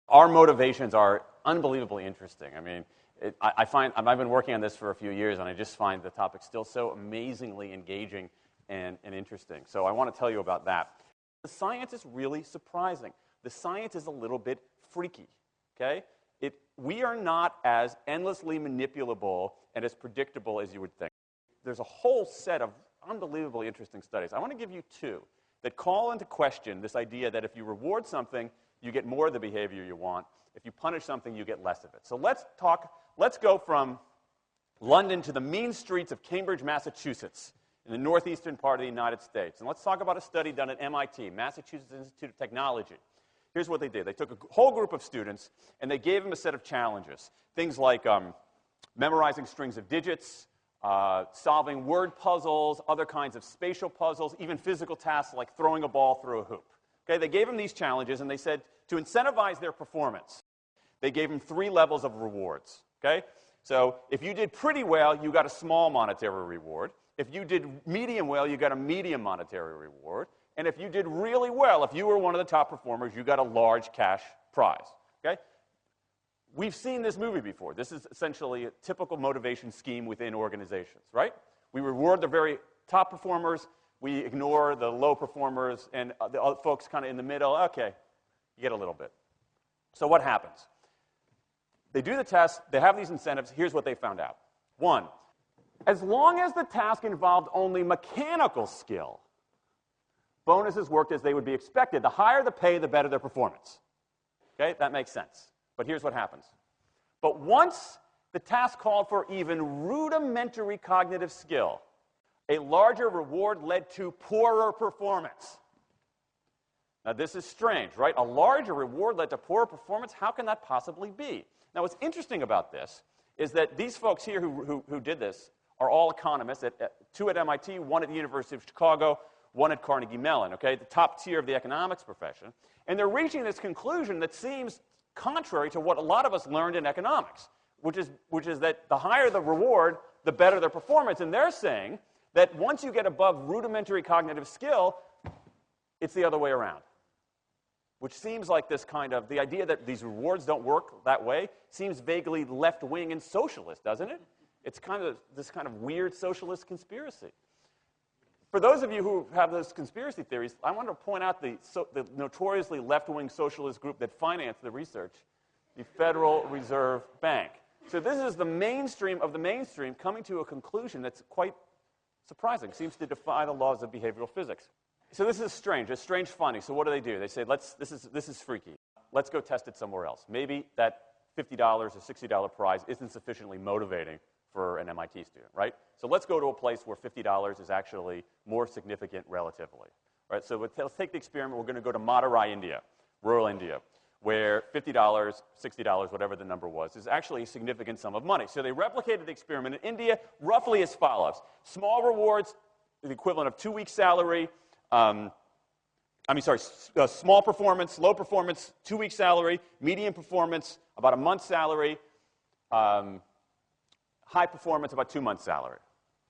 Our motivations are unbelievably interesting. I mean, I've been working on this for a few years, and I just find the topic still so amazingly engaging and interesting. So I want to tell you about that. The science is really surprising. The science is a little bit freaky, okay? We are not as endlessly manipulable and as predictable as you would think. There's a whole set of unbelievably interesting studies. I want to give you two that call into question this idea that if you reward something, you get more of the behavior you want. If you punish something, you get less of it. So let's go from London to the mean streets of Cambridge, Massachusetts, in the northeastern part of the United States. And let's talk about a study done at MIT, Massachusetts Institute of Technology. Here's what they did. They took a whole group of students, and they gave them a set of challenges. Things like memorizing strings of digits, solving word puzzles, other kinds of spatial puzzles, even physical tasks like throwing a ball through a hoop. Okay, they gave them these challenges, and they said to incentivize their performance, they gave them 3 levels of rewards. Okay? So if you did pretty well, you got a small monetary reward. If you did medium well, you got a medium monetary reward. And if you did really well, if you were one of the top performers, you got a large cash prize. Okay? We've seen this movie before. This is essentially a typical motivation scheme within organizations, right? We reward the very top performers, we ignore the low performers, and the other folks kind of in the middle. Okay, you get a little bit. So what happens? They do the test, they have these incentives. Here's what they found out. 1, as long as the task involved only mechanical skill, bonuses worked as they would be expected. The higher the pay, the better their performance. Okay, that makes sense. But here's what happens. But once the task called for even rudimentary cognitive skill, a larger reward led to poorer performance. Now, this is strange, right? A larger reward led to poorer performance? How can that possibly be? Now, what's interesting about this is that these folks here who did this are all economists, 2 at MIT, 1 at the University of Chicago, 1 at Carnegie Mellon, okay, the top tier of the economics profession. And they're reaching this conclusion that seems contrary to what a lot of us learned in economics, which is that the higher the reward, the better their performance. And they're saying that once you get above rudimentary cognitive skill, it's the other way around. Which seems like this kind of, the idea that these rewards don't work that way seems vaguely left-wing and socialist, doesn't it? It's kind of this kind of weird socialist conspiracy. For those of you who have those conspiracy theories, I want to point out the notoriously left-wing socialist group that financed the research, the Federal Reserve Bank. So this is the mainstream of the mainstream coming to a conclusion that's quite surprising. Seems to defy the laws of behavioral physics. So this is strange, a strange finding. So what do? They say, this is freaky. Let's go test it somewhere else. Maybe that $50 or $60 prize isn't sufficiently motivating for an MIT student, right? So let's go to a place where $50 is actually more significant relatively, right? So let's take the experiment. We're going to go to Madurai, India, rural India, where $50, $60, whatever the number was, is actually a significant sum of money. So they replicated the experiment in India roughly as follows. Small rewards, the equivalent of 2 weeks' salary. Small performance, low performance, 2 weeks' salary. Medium performance, about a month's salary. High performance, about 2 months' salary.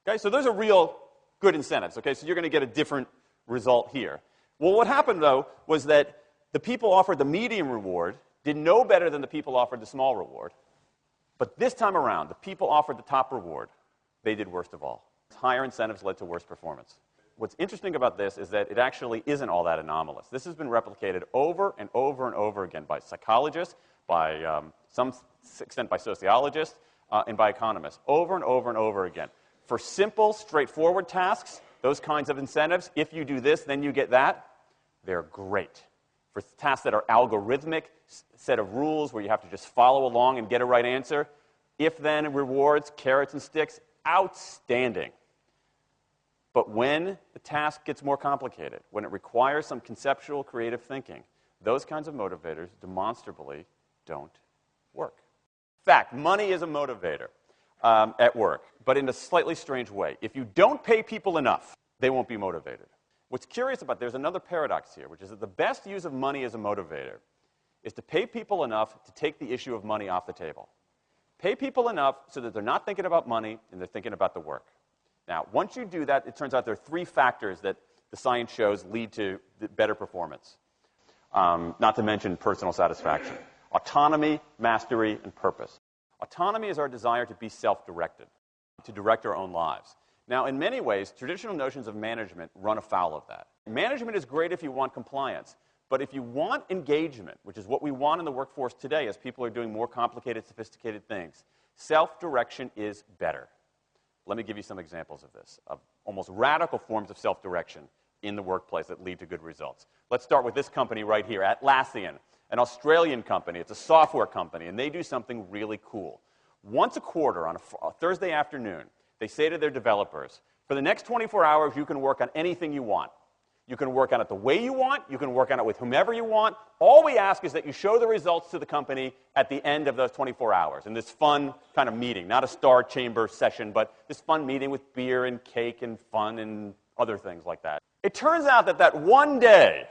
Okay, so those are real good incentives. Okay, so you're going to get a different result here. Well, what happened, though, was that the people offered the medium reward did no better than the people offered the small reward. But this time around, the people offered the top reward. They did worst of all. Higher incentives led to worse performance. What's interesting about this is that it actually isn't all that anomalous. This has been replicated over and over and over again by psychologists, by some extent by sociologists, and by economists, over and over and over again. For simple, straightforward tasks, those kinds of incentives, if you do this, then you get that, they're great. For tasks that are algorithmic, set of rules where you have to just follow along and get a right answer, if-then rewards, carrots and sticks, outstanding. But when the task gets more complicated, when it requires some conceptual, creative thinking, those kinds of motivators demonstrably don't work. In fact, money is a motivator at work, but in a slightly strange way. If you don't pay people enough, they won't be motivated. What's curious about, there's another paradox here, which is that the best use of money as a motivator is to pay people enough to take the issue of money off the table. Pay people enough so that they're not thinking about money and they're thinking about the work. Now, once you do that, it turns out there are 3 factors that the science shows lead to better performance, not to mention personal satisfaction. Autonomy, mastery, and purpose. Autonomy is our desire to be self-directed, to direct our own lives. Now, in many ways, traditional notions of management run afoul of that. Management is great if you want compliance, but if you want engagement, which is what we want in the workforce today as people are doing more complicated, sophisticated things, self-direction is better. Let me give you some examples of this, of almost radical forms of self-direction in the workplace that lead to good results. Let's start with this company right here, Atlassian, an Australian company. It's a software company, and they do something really cool. Once a quarter on a Thursday afternoon, they say to their developers, for the next 24 hours, you can work on anything you want. You can work on it the way you want. You can work on it with whomever you want. All we ask is that you show the results to the company at the end of those 24 hours in this fun kind of meeting, not a star chamber session, but this fun meeting with beer and cake and fun and other things like that. It turns out that that one day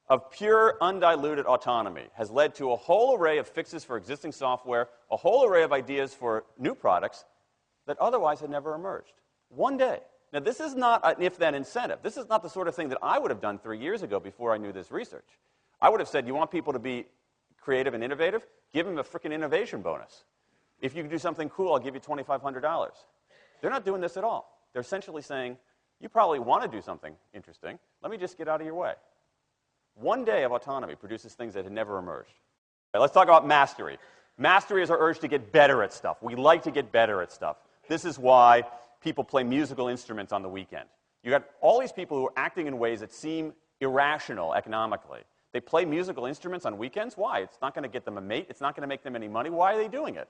of pure, undiluted autonomy has led to a whole array of fixes for existing software, a whole array of ideas for new products that otherwise had never emerged. One day. Now, this is not an if-then incentive. This is not the sort of thing that I would have done 3 years ago before I knew this research. I would have said, you want people to be creative and innovative? Give them a freaking innovation bonus. If you can do something cool, I'll give you $2,500. They're not doing this at all. They're essentially saying, you probably want to do something interesting. Let me just get out of your way. One day of autonomy produces things that had never emerged. Right, let's talk about mastery. Mastery is our urge to get better at stuff. We like to get better at stuff. This is why people play musical instruments on the weekend. You got all these people who are acting in ways that seem irrational economically. They play musical instruments on weekends. Why? It's not going to get them a mate. It's not going to make them any money. Why are they doing it?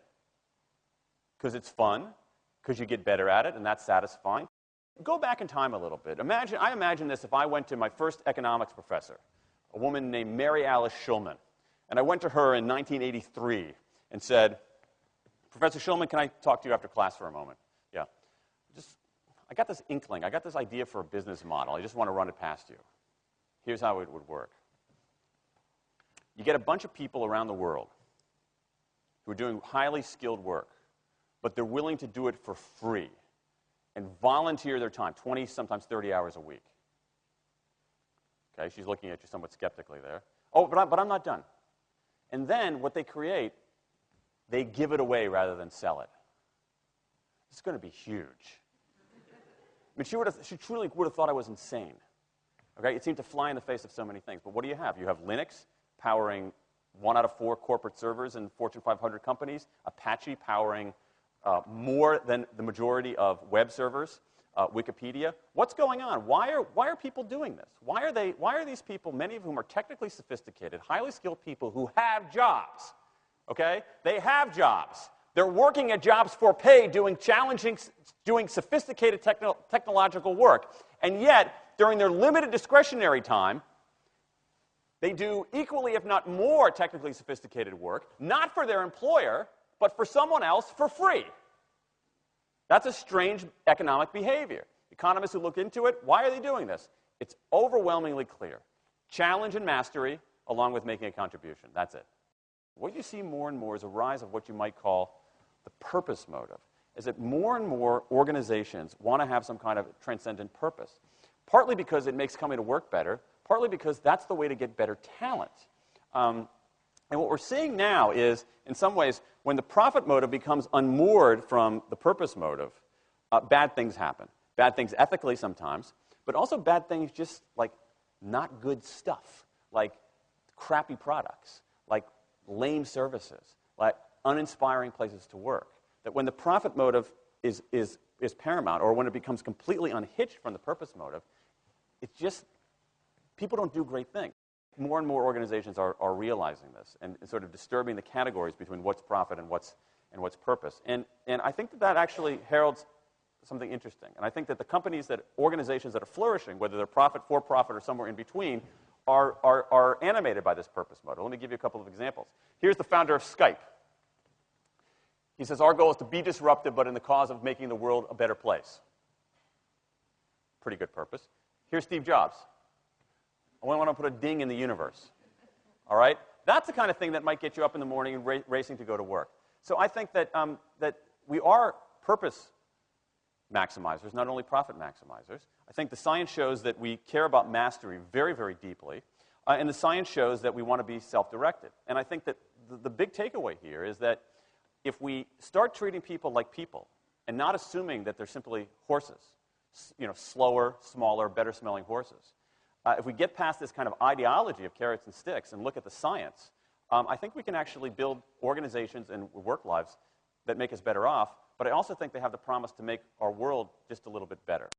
Because it's fun, because you get better at it, and that's satisfying. Go back in time a little bit. I imagine this if I went to my first economics professor, a woman named Mary Alice Schulman, and I went to her in 1983 and said, Professor Schulman, can I talk to you after class for a moment? Yeah. I got this inkling. I got this idea for a business model. I just want to run it past you. Here's how it would work. You get a bunch of people around the world who are doing highly skilled work, but they're willing to do it for free and volunteer their time, 20, sometimes 30 hours a week. Okay, she's looking at you somewhat skeptically there. Oh, but I'm not done. And then what they create, they give it away rather than sell it. It's going to be huge. I mean, she truly would have thought I was insane. Okay, it seemed to fly in the face of so many things. But what do you have? You have Linux powering 1 out of 4 corporate servers in Fortune 500 companies, Apache powering more than the majority of web servers, Wikipedia. What's going on? Why are people doing this? Why are these people, many of whom are technically sophisticated, highly skilled people who have jobs? Okay, they have jobs. They're working at jobs for pay, doing sophisticated technological work. And yet, during their limited discretionary time, they do equally, if not more, technically sophisticated work, not for their employer, but for someone else for free. That's a strange economic behavior. Economists who look into it, why are they doing this? It's overwhelmingly clear. Challenge and mastery, along with making a contribution. That's it. What you see more and more is a rise of what you might call the purpose motive, is that more and more organizations want to have some kind of transcendent purpose, partly because it makes coming to work better, partly because that's the way to get better talent. And what we're seeing now is, in some ways, when the profit motive becomes unmoored from the purpose motive, bad things happen. Bad things ethically sometimes, but also bad things just like not good stuff, like crappy products, like lame services, like uninspiring places to work. That when the profit motive is paramount, or when it becomes completely unhitched from the purpose motive, it's just, people don't do great things. More and more organizations are realizing this and sort of disturbing the categories between what's profit and what's purpose. And I think that actually heralds something interesting. And I think that the organizations that are flourishing, whether they're profit, for-profit, or somewhere in between, are animated by this purpose motive. Let me give you a couple of examples. Here's the founder of Skype. He says, our goal is to be disruptive, but in the cause of making the world a better place. Pretty good purpose. Here's Steve Jobs. I want to put a ding in the universe. All right? That's the kind of thing that might get you up in the morning and racing to go to work. So I think that, that we are purpose maximizers, not only profit maximizers. I think the science shows that we care about mastery very, very deeply. And the science shows that we want to be self-directed. And I think that the big takeaway here is that if we start treating people like people and not assuming that they're simply horses, slower, smaller, better-smelling horses, if we get past this kind of ideology of carrots and sticks and look at the science, I think we can actually build organizations and work lives that make us better off, but I also think they have the promise to make our world just a little bit better.